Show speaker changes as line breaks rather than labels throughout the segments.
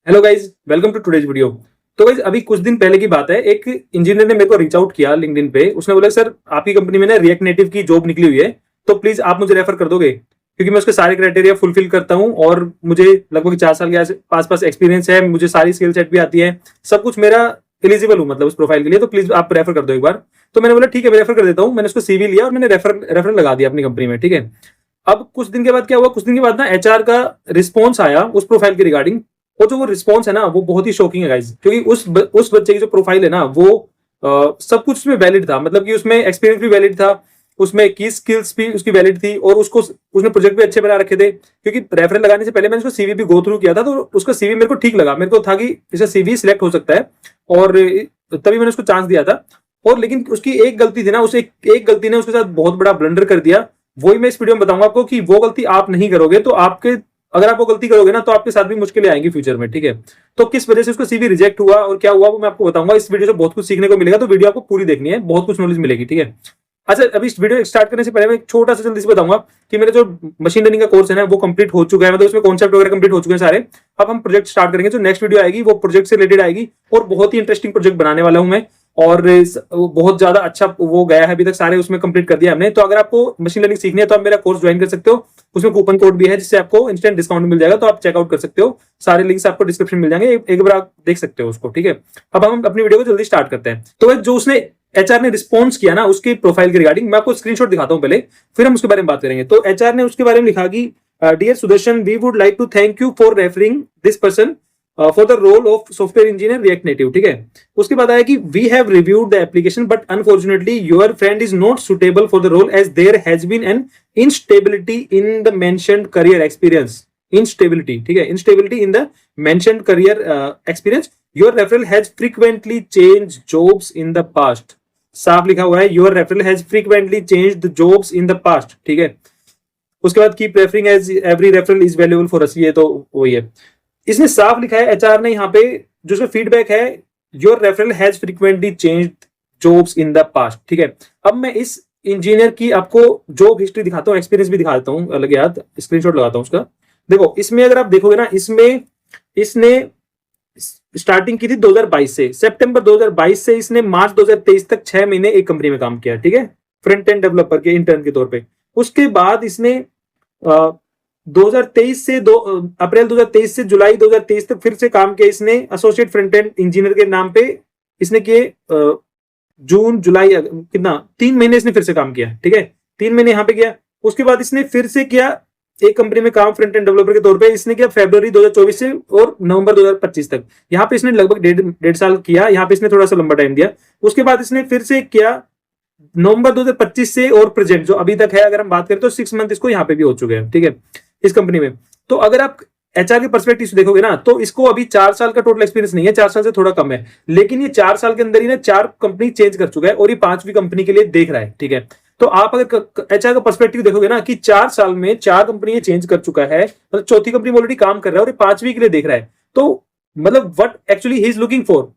Hello guys, welcome to today's video. तो guys अभी कुछ दिन पहले की बात है, एक इंजीनियर ने मेरे को रीच आउट किया लिंक्डइन पे। उसने बोला सर आपकी कंपनी में ना रिएक्ट नेटिव की जॉब निकली हुई है, तो प्लीज आप मुझे रेफर कर दोगे, क्योंकि मैं उसके सारे क्राइटेरिया फुलफिल करता हूँ और मुझे लगभग 4 साल के पास एक्सपीरियंस है, मुझे सारी स्किल सेट भी आती है, सब कुछ मेरा एलिजिबल हूँ मतलब उस प्रोफाइल के लिए, तो प्लीज आप रेफर कर दो एक बार। तो मैंने बोला ठीक है मैं रेफर कर देता हूँ। मैंने उसको सीवी लिया और मैंने रेफर लगा दिया अपनी कंपनी में। ठीक है, अब कुछ दिन के बाद क्या हुआ, कुछ दिन के बाद ना एचआर का रिस्पॉन्स आया उस प्रोफाइल के रिगार्डिंग। और जो वो रिस्पॉन्स है ना वो बहुत ही शॉकिंग है गाइज, क्योंकि उस बच्चे की जो प्रोफाइल है ना वो सब कुछ उसमें वैलिड था, मतलब कि उसमें एक्सपीरियंस भी वैलिड था, उसमें की स्किल्स भी उसकी वैलिड थी, और उसको उसने प्रोजेक्ट भी अच्छे बना रखे थे। क्योंकि रेफरेंस लगाने से पहले मैंने उसको सीवी भी गो थ्रू किया था, तो उसका सीवी मेरे को ठीक लगा, मेरे को था कि इसका सीवी सिलेक्ट हो सकता है, और तभी मैंने उसको चांस दिया था। और लेकिन उसकी एक गलती थी ना, उसे एक गलती ने उसके साथ बहुत बड़ा ब्लंडर कर दिया। वही मैं इस वीडियो में बताऊंगा आपको कि वो गलती आप नहीं करोगे, तो आपके अगर आप वो गलती करोगे ना तो आपके साथ भी मुश्किलें आएंगी फ्यूचर में। ठीक है, तो किस वजह से उसका सीवी रिजेक्ट हुआ और क्या हुआ वो मैं आपको बताऊंगा। इस वीडियो से बहुत कुछ सीखने को मिलेगा, तो वीडियो आपको पूरी देखनी है, बहुत कुछ नॉलेज मिलेगी। ठीक है, अच्छा अभी इस वीडियो स्टार्ट करने से पहले मैं एक छोटा सा जल्दी से बताऊंगा कि मेरा जो मशीन लर्निंग का कोर्स है ना वो कंप्लीट हो चुका है, मतलब उसमें कॉन्सेप्ट वगैरह कंप्लीट हो चुके हैं सारे। अब हम प्रोजेक्ट स्टार्ट करेंगे, जो नेक्स्ट वीडियो आएगी वो प्रोजेक्ट से रिलेटेड आएगी, और बहुत ही इंटरेस्टिंग प्रोजेक्ट बनाने वाला हूं मैं। और बहुत ज्यादा अच्छा वो गया है, अभी तक सारे उसमें कंप्लीट कर दिया हमने। तो अगर आपको मशीन लर्निंग सीखनी है तो आप मेरा कोर्स ज्वाइन कर सकते हो, उसमें कूपन कोड भी है जिससे आपको इंस्टेंट डिस्काउंट मिल जाएगा, तो आप चेकआउट कर सकते हो। सारे लिंक्स आपको डिस्क्रिप्शन मिल जाएंगे, एक बार आप देख सकते हो उसको। ठीक है, अब हम अपनी वीडियो को जल्दी स्टार्ट करते हैं। तो जो उसने एचआर ने रिस्पॉन्स किया ना उसकी प्रोफाइल के रिगार्डिंग, मैं आपको स्क्रीनशॉट दिखाता हूं पहले, फिर हम उसके बारे में बात करेंगे। तो एचआर ने उसके बारे में लिखा कि dear Sudarshan, we would like to thank you for referring this person for the role of software engineer react native. ठीक है, उसके बाद आया कि we have reviewed the application but unfortunately your friend is not suitable for the role as there has been an instability in the mentioned career experience. Instability, ठीक है, instability in the mentioned career experience. Your referral has frequently change jobs in the past. साफ लिखा हुआ है, your referral has frequently changed jobs in the past. ठीक है, उसके बाद keep referring as every referral is valuable for us, ये तो वही है। इसने साफ लिखा है एचआर ने यहाँ पे, जो उसका फीडबैक है, your referral has frequently changed jobs in the past. ठीक है, अब मैं इस इंजीनियर की आपको जॉब हिस्ट्री दिखाता हूँ, एक्सपीरियंस भी दिखा देता हूँ, अलग याद स्क्रीनशॉट लगाता हूँ उसका। देखो इसमें अगर आप देखोगे ना, इसमें इसने स्टार्टिंग की थी 2022 से, सितंबर 2022 से इसने मार्च 2023 तक 6 महीने एक कंपनी में काम किया। ठीक है, फ्रंट एंड डेवलपर के इंटर्न के तौर पे। उसके बाद इसने 2023 से अप्रैल 2023 से जुलाई 2023 तक फिर से काम किया इसने एसोसिएट फ्रंट एंड इंजीनियर के नाम पे। इसने किए जून जुलाई कितना 3 महीने इसने फिर से काम किया। ठीक है, 3 महीने यहाँ पे किया। उसके बाद इसने फिर से किया एक कंपनी में काम फ्रंट एंड डेवलपर के तौर पे। इसने किया फरवरी 2024 से और नवंबर 2025 तक। यहाँ पे इसने लगभग डेढ़ साल किया, यहाँ पे इसने थोड़ा सा लंबा टाइम दिया। उसके बाद इसने फिर से किया नवंबर 2025 से और प्रेजेंट जो अभी तक है, अगर हम बात करें तो 6 मंथ इसको यहाँ पे भी हो चुके हैं। ठीक है, इस कंपनी में। तो अगर आप एचआर के पर्सपेक्टिव से देखोगे ना, तो इसको अभी 4 साल का टोटल एक्सपीरियंस नहीं है, 4 साल से थोड़ा कम है, लेकिन ये 4 साल के अंदर ही ना 4 कंपनी चेंज कर चुका है, और ये 5वीं कंपनी के लिए देख रहा है। ठीक है, तो आप अगर एचआर का पर्सपेक्टिव देखोगे ना कि 4 साल में 4 कंपनी चेंज कर चुका है, मतलब चौथी कंपनी में ऑलरेडी काम कर रहा है और ये 5वीं के लिए देख रहा है, तो मतलब what actually he is looking for,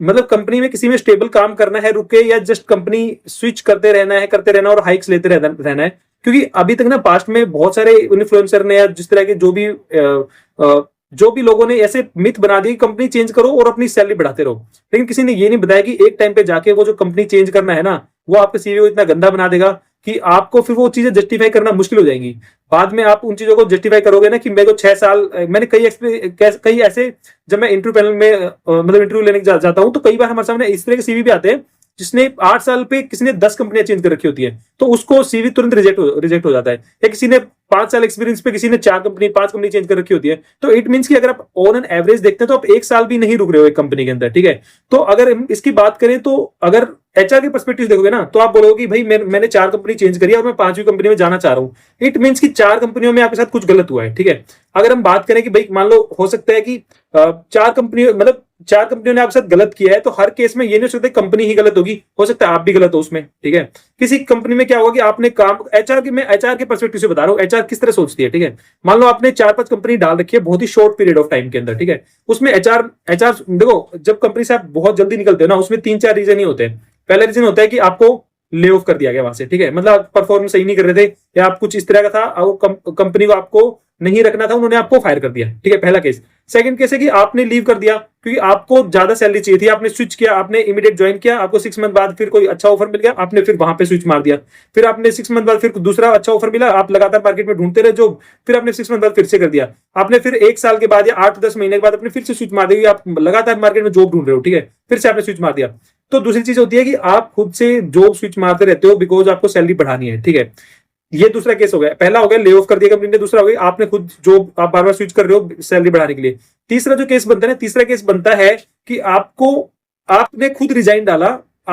मतलब कंपनी में किसी में स्टेबल काम करना है रुके, या जस्ट कंपनी स्विच करते रहना और हाइक्स लेते रहना है। क्योंकि अभी तक ना पास्ट में बहुत सारे इन्फ्लुएंसर ने या जिस तरह के जो भी लोगों ने ऐसे मिथ बना दिए कंपनी चेंज करो और अपनी सैलरी बढ़ाते रहो, लेकिन किसी ने ये नहीं बताया कि एक टाइम पे जाके वो जो कंपनी चेंज करना है ना, वो आपके सीवी को इतना गंदा बना देगा कि आपको फिर वो चीजें जस्टिफाई करना मुश्किल हो जाएंगी। बाद में आप उन चीजों को जस्टिफाई करोगे ना कि मेरे को 6 साल, मैंने कई ऐसे, जब मैं इंटरव्यू पैनल में मतलब इंटरव्यू लेने जाता हूं, तो कई बार हमारे सामने इस तरह के सीवी भी आते हैं जिसने 8 साल पे किसी ने 10 कंपनियां चेंज कर रखी होती है, तो उसको सीवी तुरंत रिजेक्ट हो जाता है। या किसी ने 5 साल एक्सपीरियंस पे किसी ने 5 कंपनी चेंज कर रखी होती है, तो इट मींस कि अगर आप ऑन एन एवरेज देखते हैं तो आप 1 साल भी नहीं रुक रहे हो एक कंपनी के अंदर। ठीक है, तो अगर इसकी बात करें तो अगर एचआर के पर्सपेक्टिव देखोगे ना, तो आप बोलोगे कि भाई मैंने 4 कंपनी चेंज करी है और मैं 5वीं कंपनी में जाना चाह रहा हूं। इट मींस कि 4 कंपनियों में आपके साथ कुछ गलत हुआ है। ठीक है, अगर हम बात करें कि भाई मान लो हो सकता है कि 4 कंपनियों मतलब 4 कंपनियों ने आपके साथ गलत किया है, तो हर केस में ये नहीं हो सकता कंपनी ही गलत होगी, हो सकता है आप भी गलत हो उसमें। ठीक है, किसी कंपनी में क्या होगा कि आपने काम, एचआर के पर्सपेक्टिव से बता रहा हूं, एचआर किस तरह सोचती है। ठीक है, मान लो आपने 4-5 कंपनी डाल रखी है बहुत ही शॉर्ट पीरियड ऑफ टाइम के अंदर। ठीक है, उसमें एचआर देखो, जब कंपनी से आप बहुत जल्दी निकलते हो ना, उसमें 3-4 रीजन ही होते हैं। पहला रीजन होता है कि आपको ले ऑफ कर दिया गया वहां से, ठीक है। मतलब आप परफॉर्मेंस सही नहीं कर रहे थे या आप कुछ इस तरह का था, कंपनी को आपको नहीं रखना था, उन्होंने आपको फायर कर दिया, ठीक है, पहला केस। सेकंड केस है कि आपने लीव कर दिया क्योंकि आपको ज्यादा सैलरी चाहिए थी, आपने स्विच किया, आपने इमीडिएट ज्वाइन किया, आपको 6 मंथ बाद फिर कोई अच्छा ऑफर मिल गया, आपने फिर वहां पे स्विच मार दिया, फिर आपने 6 मंथ बाद फिर दूसरा अच्छा ऑफर मिला, आप लगातार मार्केट में ढूंढते रहे जॉब, फिर आपने 6 मंथ बाद फिर से कर दिया, आपने फिर 1 साल के बाद या 8-10 महीने के बाद आपने फिर से स्विच मार दी, आप लगातार मार्केट में जॉब ढूंढ रहे हो, ठीक है, फिर से आपने स्विच मार दिया। तो दूसरी चीज होती है कि आप खुद से जॉब स्विच मारते रहते हो बिकॉज आपको सैलरी बढ़ानी है, ठीक है। ये दूसरा केस हो गया, पहला हो गया ले ऑफ कर दिया कंपनी ने, दूसरा हो गया आपने खुद जॉब आप बार बार स्विच कर रहे हो सैलरी बढ़ाने के लिए। तीसरा जो केस बनता है ना, तीसरा केस बनता है कि आपने खुद रिजाइन डाला,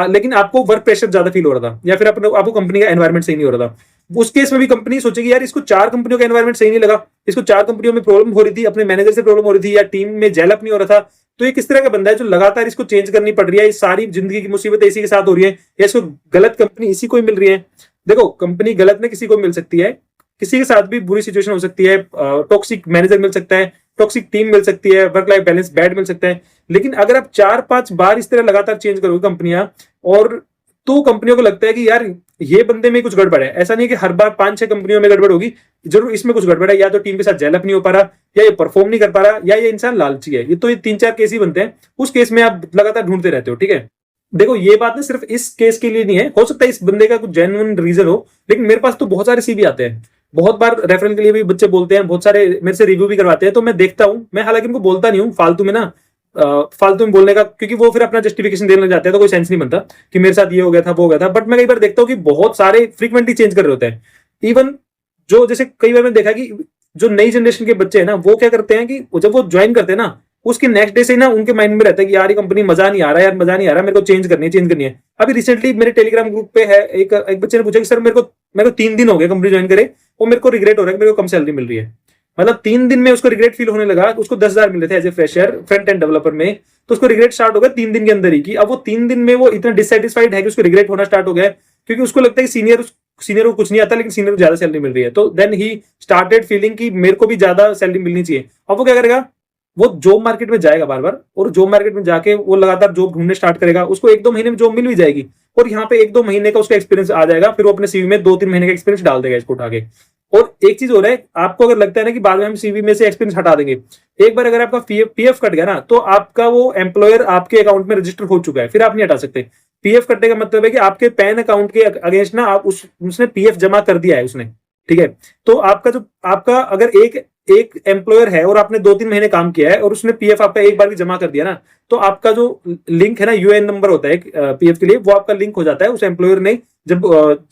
लेकिन आपको वर्क प्रेशर ज्यादा फील हो रहा था या फिर आपको कंपनी का एनवायरमेंट सही नहीं हो रहा था। उस केस में भी कंपनी सोचेगी यार इसको 4 कंपनियों का एनवायरमेंट सही नहीं लगा, इसको 4 कंपनियों में प्रॉब्लम हो रही थी, अपने मैनेजर से प्रॉब्लम हो रही थी या टीम में जेल अप नहीं हो रहा था, तो ये किस तरह का बंदा है जो लगातार इसको चेंज करनी पड़ रही है, सारी जिंदगी की मुसीबत इसी के साथ हो रही है या इसको गलत कंपनी इसी को ही मिल रही है। देखो कंपनी गलत में किसी को मिल सकती है, किसी के साथ भी बुरी सिचुएशन हो सकती है, टॉक्सिक मैनेजर मिल सकता है, टॉक्सिक टीम मिल सकती है, वर्क लाइफ बैलेंस बैड मिल सकता है, लेकिन अगर आप 4-5 बार इस तरह लगातार चेंज करोगे कंपनियां, और तो कंपनियों को लगता है कि यार ये बंदे में कुछ गड़बड़ है। ऐसा नहीं कि हर बार 5-6 कंपनियों में गड़बड़ होगी, जरूर इसमें कुछ गड़बड़ है, या तो टीम के साथ जेलअप नहीं हो पा रहा, या ये परफॉर्म नहीं कर पा रहा, या ये इंसान लालची है। ये तो ये 3-4 केस ही बनते हैं, उस केस में आप लगातार ढूंढते रहते हो, ठीक है। देखो ये बात ना सिर्फ इस केस के लिए नहीं है, हो सकता है इस बंदे का कुछ जेन्युइन रीजन हो, लेकिन मेरे पास तो बहुत सारे सीवी आते हैं, बहुत बार रेफरल के लिए भी बच्चे बोलते हैं, बहुत सारे मेरे से रिव्यू भी करवाते हैं, तो मैं देखता हूं। मैं हालांकि उनको बोलता नहीं हूँ फालतू में ना, फालतू में बोलने का, क्योंकि वो फिर अपना जस्टिफिकेशन देने लग जाते हैं, तो कोई सेंस नहीं बनता कि मेरे साथ ये हो गया था वो हो गया था। बट मैं कई बार देखता हूँ कि बहुत सारे फ्रीक्वेंटली चेंज कर रहे होते हैं। इवन जो जैसे कई बार मैंने देखा कि जो नई जनरेशन के बच्चे हैं ना, वो क्या करते हैं कि जब वो ज्वाइन करते हैं ना, उसके नेक्स्ट डे से ना उनके माइंड में रहता है कि यार ये कंपनी मजा नहीं आ रहा, यार मजा नहीं आ रहा, मेरे को चेंज करनी है। अभी रिसेंटली मेरे टेलीग्राम ग्रुप पे है एक बच्चे ने पूछा कि सर मेरे को 3 दिन हो गए कंपनी ज्वाइन करे, और मेरे को रिग्रेट हो रहा है कि मेरे को कम सैलरी मिल रही है। मतलब 3 दिन में उसको रिग्रेट फील होने लगा। उसको 10,000 मिले थे as a fresher front end developer में, तो उसको रिग्रेट स्टार्ट हो गया 3 दिन के अंदर ही, कि अब वो 3 दिन में वो इतना डिससेटिस्फाइड है कि उसको रिग्रेट होना स्टार्ट हो गया, क्योंकि उसको लगता है कि सीनियर को कुछ नहीं आता, लेकिन सीनियर को ज्यादा सैलरी मिल रही है। तो देन ही स्टार्टेड फीलिंग कि मेरे को भी ज्यादा सैलरी मिलनी चाहिए। अब वो क्या करेगा, वो जॉब मार्केट में जाएगा बार बार, और जॉब मार्केट में जाके वो लगातार जॉब ढूंढने स्टार्ट करेगा। उसको 1-2 महीने में जॉब मिल भी जाएगी, और यहाँ पे 1-2 महीने का उसका एक्सपीरियंस आ जाएगा, फिर वो अपने सीवी में 2-3 महीने का एक्सपीरियंस डाल देगा इसको उठा के। और एक चीज हो रहा है, आपको अगर लगता है ना कि बाद में हम सीवी में से एक्सपीरियंस हटा देंगे, एक बार अगर आपका पीएफ कट गया ना, तो आपका वो एम्प्लॉयर आपके अकाउंट में रजिस्टर हो चुका है, फिर आप नहीं हटा सकते। पीएफ कटने का मतलब है कि आपके पैन अकाउंट के अगेंस्ट ना आप उसने पीएफ जमा कर दिया है उसने, ठीक है। तो आपका अगर एक एम्प्लॉयर है और आपने 2-3 महीने काम किया है और उसने पीएफ आपका एक बार भी जमा कर दिया ना, तो आपका जो लिंक है ना, यूएएन नंबर होता है पीएफ के लिए, वो आपका लिंक हो जाता है उस एम्प्लॉयर ने। जब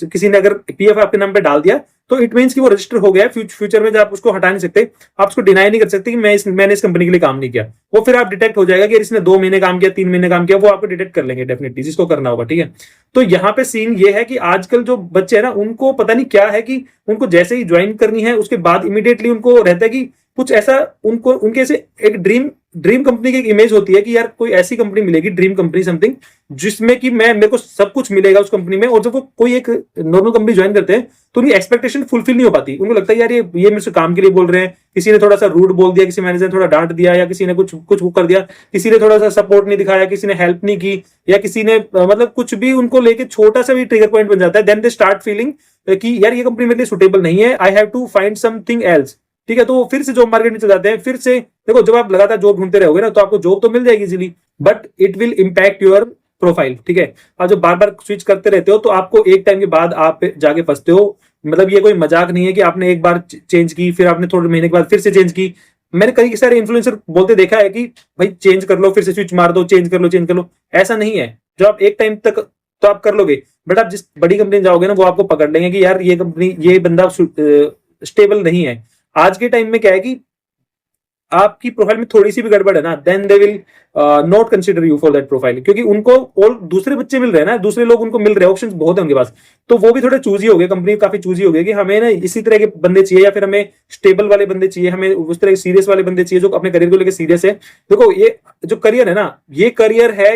किसी ने अगर पीएफ आपके नाम पे डाल दिया, तो इट मींस कि वो रजिस्टर हो गया। फ्यूचर में जब आप उसको हटा नहीं सकते, आप उसको डिनाई नहीं कर सकते कि मैंने इस कंपनी के लिए काम नहीं किया। वो फिर आप डिटेक्ट हो जाएगा कि इसने 2 महीने काम किया, 3 महीने काम किया, वो आपको डिटेक्ट कर लेंगे डेफिनेटली, जिसको करना होगा, ठीक है। तो यहाँ पे सीन ये है कि आजकल जो बच्चे है ना, उनको पता नहीं क्या है कि उनको जैसे ही ज्वाइन करनी है, उसके बाद इमीडिएटली उनको रहता है कि कुछ ऐसा उनके ऐसे एक ड्रीम कंपनी की एक इमेज होती है कि यार कोई ऐसी कंपनी मिलेगी, ड्रीम कंपनी समथिंग, जिसमें कि मेरे को सब कुछ मिलेगा उस कंपनी में। और जब वो कोई एक नॉर्मल कंपनी ज्वाइन करते हैं, तो उनकी एक्सपेक्टेशन फुलफिल नहीं हो पाती। उनको लगता है यार ये मेरे से काम के लिए बोल रहे हैं, किसी ने थोड़ा सा रूड बोल दिया, किसी मैनेजर ने थोड़ा डांट दिया, या किसी ने कुछ कर दिया, किसी ने थोड़ा सा सपोर्ट नहीं दिखाया, किसी ने हेल्प नहीं की, या किसी ने मतलब कुछ भी उनको लेके छोटा सा भी ट्रिगर पॉइंट बन जाता है। देन दे स्टार्ट फीलिंग कि यार ये कंपनी मेरे लिए सुटेबल नहीं है, I have to find something else, ठीक है। तो वो फिर से जॉब मार्केट में चले जाते हैं। फिर से देखो, जब आप लगातार जॉब ढूंढते रहोगे ना, तो आपको जॉब तो मिल जाएगी easily, but it will impact your profile, ठीक है। आप जब बार बार स्विच करते रहते हो, तो आपको एक टाइम के बाद आप जाके फंसते हो। मतलब ये कोई मजाक नहीं है कि आपने एक बार चेंज की, फिर आपने थोड़े महीने के बाद फिर से चेंज की। मैंने कई सारे इन्फ्लुएंसर बोलते देखा है कि भाई चेंज कर लो, फिर से स्विच मार दो, चेंज कर लो। ऐसा नहीं है। जो आप एक टाइम तक तो आप कर लोगे, बट आप जिस बड़ी कंपनी में जाओगे ना, वो आपको पकड़ लेंगे कि यार ये बंदा स्टेबल नहीं है। आज के टाइम में क्या है कि आपकी प्रोफाइल में थोड़ी सी भी गड़बड़ है ना, then they will not consider you for that profile, क्योंकि उनको और दूसरे बच्चे मिल रहे हैं ना, दूसरे लोग उनको मिल रहे हैं, ऑप्शंस बहुत है उनके पास। तो वो भी थोड़े चूजी हो गए, कंपनी काफी चूजी हो गई कि हमें ना इसी तरह के बंदे चाहिए, या फिर हमें स्टेबल वाले बंदे चाहिए, हमें उस तरह के सीरियस वाले बंदे चाहिए जो अपने करियर को लेकर सीरियस है। देखो ये जो करियर है ना, ये करियर है,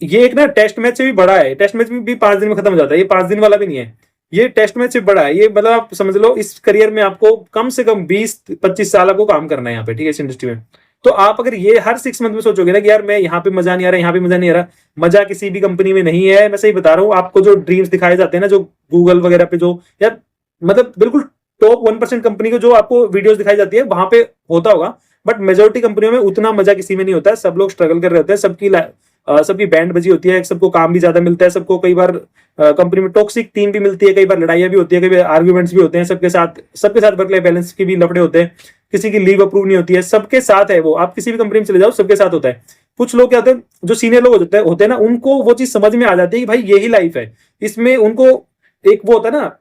ये एक ना टेस्ट मैच से भी बड़ा है। टेस्ट मैच भी 5 दिन में खत्म हो जाता है, ये 5 दिन वाला भी नहीं है, ये टेस्ट मैच से बड़ा है। ये मतलब आप समझ लो, इस करियर में आपको कम से कम 20-25 साल आपको काम करना है यहाँ पे, ठीक है, इस इंडस्ट्री में। तो आप अगर ये हर 6 मंथ में सोचोगे ना कि यार मैं यहाँ पे मजा नहीं आ रहा, यहाँ पे मजा नहीं आ रहा, मजा किसी भी कंपनी में नहीं है। मैं सही बता रहा हूँ आपको, जो ड्रीम्स दिखाए जाते हैं ना, जो गूगल वगैरह पे जो यार मतलब बिल्कुल टॉप 1% कंपनी को जो आपको वीडियोस दिखाई जाती है वहां पे होता होगा, बट मेजोरिटी कंपनियों में उतना मजा किसी में नहीं होता है। सब लोग स्ट्रगल कर रहे होते हैं, सबकी बैंड बजी होती है, सबको काम भी ज्यादा मिलता है, सबको कई बार कंपनी में टॉक्सिक टीम भी मिलती है, कई बार लड़ाइयां भी होती है, कई बार आर्ग्यूमेंट्स भी होते हैं, सबके साथ वर्क लाइफ बैलेंस के भी लफड़े होते हैं, किसी की लीव अप्रूव नहीं होती है, सबके साथ है वो। आप किसी भी कंपनी में चले जाओ, सबके साथ होता है। कुछ लोग क्या होते हैं, जो सीनियर लोग होते हैं ना, उनको वो चीज समझ में आ जाती है कि भाई यही लाइफ है। इसमें उनको एक वो होता है ना,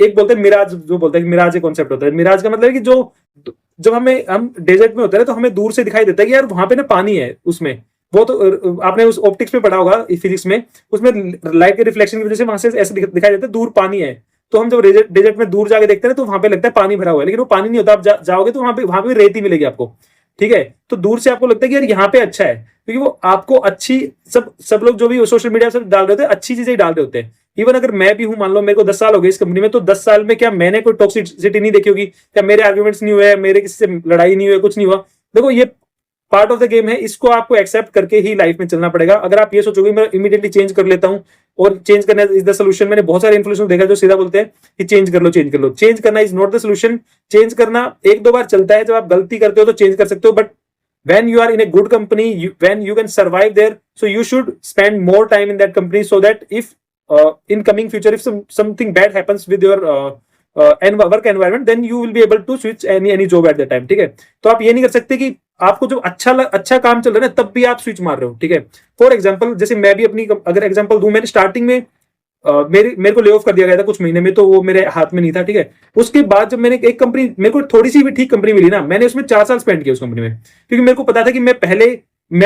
एक बोलते हैं मिराज, जो बोलते हैं मिराज एक कॉन्सेप्ट होता है। मिराज का मतलब है कि जो जब हम डेजर्ट में होते हैं तो हमें दूर से दिखाई देता है कि यार वहां पे ना पानी है, उसमें वो तो आपने उस ऑप्टिक्स में पढ़ा होगा फिजिक्स में, उसमें लाइट के रिफ्लेक्शन की वजह से वहां से ऐसे दिखाई देता है दूर पानी है। तो हम जब डेजर्ट में दूर जाके देखते हैं तो वहां पे लगता है पानी भरा हुआ है, लेकिन वो पानी नहीं होता। आप जाओगे तो वहां पे रेत ही मिलेगी आपको, ठीक है। तो दूर से आपको लगता है कि यार यहाँ पे अच्छा है, क्योंकि वो आपको अच्छी सब लोग जो भी सोशल मीडिया सब डाल रहे होते हैं अच्छी चीजें ही डाल रहे होते हैं। इवन अगर मैं भी हूं, मान लो मेरे को 10 साल हो गए इस कंपनी में, तो 10 साल में क्या मैंने कोई टॉक्सिसिटी नहीं देखी होगी? क्या मेरे आर्ग्यूमेंट्स नहीं हुए, मेरे किसी से लड़ाई नहीं हुई, कुछ नहीं हुआ? देखो ये पार्ट ऑफ द गेम है, इसको आपको एक्सेप्ट करके ही लाइफ में चलना पड़ेगा। अगर आप ये सोचोगे मैं इमीडिएटली चेंज कर लेता हूं और चेंज करना इज द सोल्यूशन, मैंने बहुत सारे इन्फ्लुएंसर देखा जो सीधा बोलते हैं कि चेंज कर लो, चेंज कर लो। चेंज करना is not the solution. Change करना एक दो बार चलता है, जब आप गलती करते हो तो चेंज कर सकते हो, but when you are in a good company, when you can survive there, so you should spend more time in that company, so that if in coming future if something bad happens with your work environment, then you will be able to switch any job at that time, ठीक है। तो आप ये नहीं कर सकते कि आपको जो अच्छा काम चल रहा है ना तब भी आप स्विच मार रहे हो, ठीक है। फॉर एग्जाम्पल, जैसे मैं भी अपनी अगर एग्जाम्पल दूं, मैंने स्टार्टिंग में मेरे को ले ऑफ कर दिया गया था कुछ महीने में, तो वो मेरे हाथ में नहीं था, ठीक है। उसके बाद जब मैंने एक कंपनी, मेरे को थोड़ी सी भी ठीक कंपनी मिली ना, मैंने उसमें 4 साल स्पेंड किया उस कंपनी में, क्योंकि मेरे को पता था कि मैं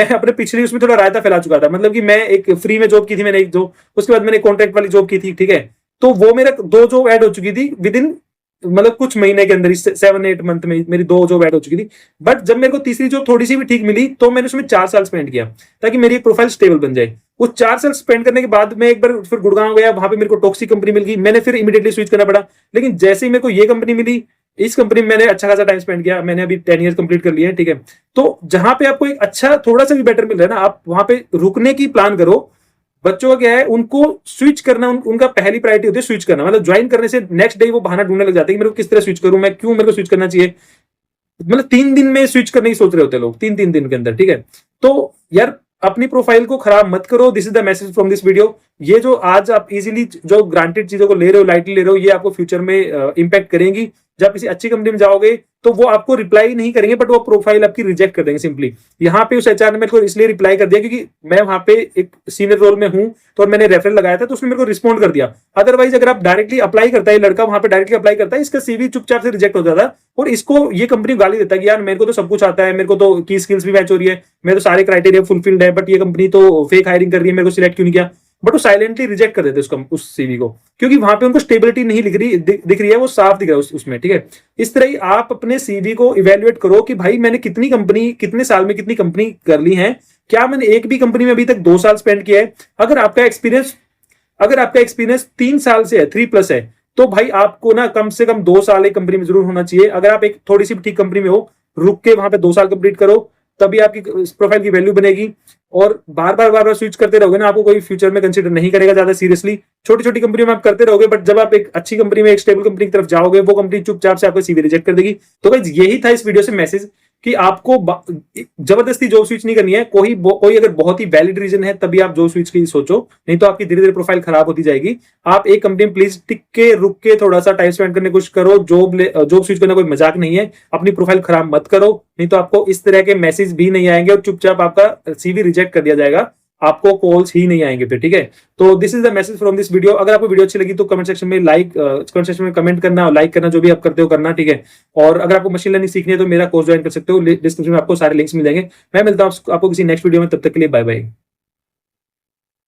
अपने पिछले उसमें थोड़ा रायता फैला चुका था। मतलब कि मैं एक फ्री में जॉब की थी, मैंने एक जॉब, उसके बाद मैंने कॉन्ट्रैक्ट वाली जॉब की थी, ठीक है। तो वो मेरा 2 जॉब ऐड हो चुकी थी विद इन मतलब कुछ महीने के अंदर, 7-8 मंथ में मेरी 2 जॉब ऐड हो चुकी थी। बट जब मेरे को तीसरी जॉब थोड़ी सी भी ठीक मिली तो मैंने उसमें 4 साल स्पेंड किया, ताकि मेरी एक प्रोफाइल स्टेबल बन जाए। वो 4 साल स्पेंड करने के बाद मैं एक बार फिर गुड़गांव गया, वहां पे मेरे को टॉक्सिक कंपनी मिल गई, मैंने फिर इमीडिएटली स्विच करना पड़ा। लेकिन जैसे ही मेरे को ये कंपनी मिली, इस कंपनी में मैंने अच्छा खासा टाइम स्पेंड किया, मैंने अभी 10 ईयर्स कंप्लीट कर लिया है, ठीक है। तो जहां पे आपको एक अच्छा थोड़ा सा भी बेटर मिल रहा है ना, आप वहां पे रुकने की प्लान करो। बच्चों का क्या है, उनको स्विच करना उनका पहली प्रायोरिटी होती है स्विच करना। मतलब ज्वाइन करने से नेक्स्ट डे वो बहाना ढूंढने लग जाते हैं कि मेरे को किस तरह स्विच करूं, मैं क्यों, मेरे को स्विच करना चाहिए। मतलब 3 दिन में स्विच करने की सोच रहे होते लोग, 3 दिन के अंदर, ठीक है। तो यार अपनी प्रोफाइल को खराब मत करो। This is the message from this video. ये जो आज आप इजीली जो ग्रांटेड चीजों को ले रहे हो, लाइटली ले रहे हो, ये आपको फ्यूचर में इंपैक्ट करेंगी। जब किसी अच्छी कंपनी में जाओगे तो वो आपको रिप्लाई नहीं करेंगे, बट वो प्रोफाइल आपकी रिजेक्ट कर देंगे सिंपली। यहाँ पे उस एचआर ने मेरे को इसलिए रिप्लाई कर दिया क्योंकि मैं वहां पे एक सीनियर रोल में हूं, तो मैंने रेफरल लगाया था, तो उसने मेरे को रिस्पॉन्ड कर दिया। अदरवाइज अगर आप डायरेक्टली अप्लाई करता है, लड़का वहां पे डायरेक्टली अप्लाई करता है, इसका सीवी चुपचाप से रिजेक्ट हो जाता है। और इसको ये कंपनी गाली देता है कि यार मेरे को तो सब कुछ आता है, मेरे को तो की स्किल्स भी मैच हो रही है, मेरे तो सारे क्राइटेरिया फुलफिल्ड है, बट ये कंपनी तो फेक हायरिंग कर रही है, मेरे को सिलेक्ट क्यों नहीं किया। बट वो साइलेंटली रिजेक्ट कर देते उस सीवी को, क्योंकि वहां पे उनको स्टेबिलिटी नहीं दिख रही है, वो साफ दिख रहा है उसमें, ठीक है। इस तरह ही आप अपने सीवी को इवेल्युएट करो कि भाई मैंने कितने साल में कितनी कंपनी कर ली है, क्या मैंने एक भी कंपनी में अभी तक 2 साल स्पेंड किया है। अगर आपका एक्सपीरियंस 3 साल से है, 3+ है, तो भाई आपको ना कम से कम 2 साल एक कंपनी में जरूर होना चाहिए। अगर आप एक थोड़ी सी ठीक कंपनी में हो, रुक के वहां पे 2 साल कंप्लीट करो, तभी आपकी प्रोफाइल की वैल्यू बनेगी। और बार बार स्विच करते रहोगे ना, आपको कोई फ्यूचर में कंसीडर नहीं करेगा ज्यादा सीरियसली। छोटी छोटी कंपनियों में आप करते रहोगे, बट जब आप एक अच्छी कंपनी में, एक स्टेबल कंपनी की तरफ जाओगे, वो कंपनी चुपचाप से आपको सीवी रिजेक्ट कर देगी। तो गाइस यही था इस वीडियो से मैसेज कि आपको जबरदस्ती जॉब स्विच नहीं करनी है। कोई अगर बहुत ही वैलिड रीजन है तभी आप जॉब स्विच की सोचो, नहीं तो आपकी धीरे धीरे प्रोफाइल खराब होती जाएगी। आप एक कंपनी में प्लीज टिक के, रुक के, थोड़ा सा टाइम स्पेंड करने की कोशिश करो। जॉब स्विच करना कोई मजाक नहीं है। अपनी प्रोफाइल खराब मत करो, नहीं तो आपको इस तरह के मैसेज भी नहीं आएंगे और चुपचाप आपका सीवी रिजेक्ट कर दिया जाएगा, आपको कॉल्स ही नहीं आएंगे फिर, ठीक है। तो this is the message from this video. अगर आपको वीडियो अच्छी लगी तो कमेंट सेक्शन में कमेंट करना और लाइक करना, जो भी आप करते हो करना, ठीक है। और अगर आपको मशीन लर्निंग सीखनी है तो मेरा कोर्स ज्वाइन कर सकते हो, डिस्क्रिप्शन में आपको सारे लिंक्स मिल जाएंगे। मैं मिलता हूं आपको किसी नेक्स्ट वीडियो में, तब तक के लिए बाय बाय।